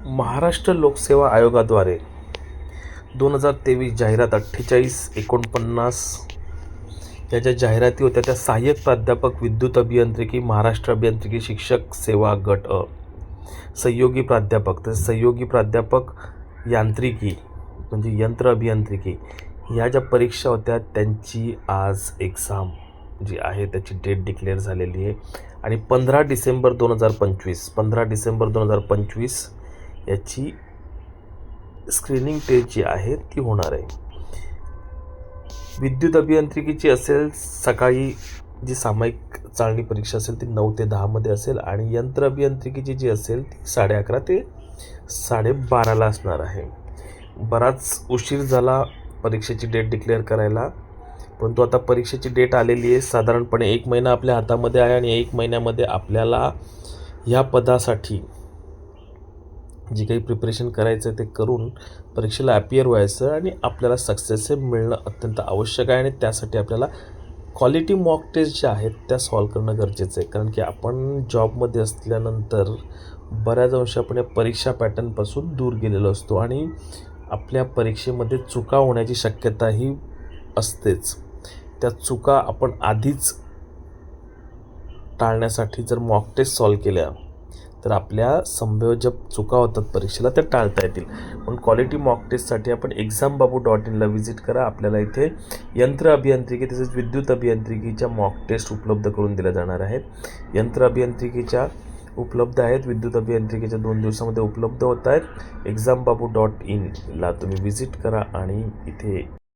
महाराष्ट्र लोकसेवा आयोगाद्वारे 2023 जाहिरात 4849 या ज्या जाहिराती होत्या त्या सहाय्यक प्राध्यापक विद्युत अभियांत्रिकी महाराष्ट्र अभियांत्रिकी शिक्षक सेवा गट सहयोगी प्राध्यापक तर सहयोगी प्राध्यापक यांत्रिकी म्हणजे यंत्र अभियांत्रिकी ह्या ज्या परीक्षा होत्या त्यांची आज एक्झाम जी आहे त्याची डेट डिक्लेअर झालेली आहे आणि 15 डिसेंबर 2025 याची स्क्रीनिंग टेस्ट जी आहे ती होणार आहे. विद्युत अभियांत्रिकीची असेल सकाळी जी सामायिक चाळणी परीक्षा असेल ती 9 ते 10 मध्ये असेल आणि यंत्र अभियांत्रिकीची जी असेल ती 11:30 ते 12:30 असणार आहे. बराच उशीर झाला परीक्षेची डेट डिक्लेअर करायला, परंतु आता परीक्षेची डेट आलेली आहे. साधारणपणे 1 महिना आपल्या हातामध्ये आहे आणि 1 महिन्यामध्ये आपल्याला ह्या पदासाठी जी काही प्रिपरेशन करायचं आहे ते करून परीक्षेला ॲपियर व्हायचं आणि आपल्याला सक्सेस मिळणं अत्यंत आवश्यक आहे. आणि त्यासाठी आपल्याला क्वालिटी मॉक टेस्ट ज्या आहेत त्या सॉल्व करणं गरजेचं आहे, कारण की आपण जॉबमध्ये असल्यानंतर बऱ्याच अंशी आपण या परीक्षा पॅटर्नपासून दूर गेलेलो असतो आणि आपल्या परीक्षेमध्ये चुका होण्याची शक्यताही असतेच. त्या चुका आपण आधीच टाळण्यासाठी जर मॉक टेस्ट सॉल्व केल्या तर आपल्या संभाव्य ज्या चुका होतात परीक्षेला त्या टाळता येतील. पण क्वालिटी मॉक टेस्टसाठी आपण exambabu.in ला व्हिजिट करा. आपल्याला इथे यंत्र अभियांत्रिकी तसेच विद्युत अभियांत्रिकीच्या मॉक टेस्ट उपलब्ध करून दिल्या जाणार आहेत. यंत्र अभियांत्रिकीच्या उपलब्ध आहेत, विद्युत अभियांत्रिकीच्या 2 दिवसामध्ये उपलब्ध होत आहेत. exambabu.in ला तुम्ही व्हिजिट करा आणि इथे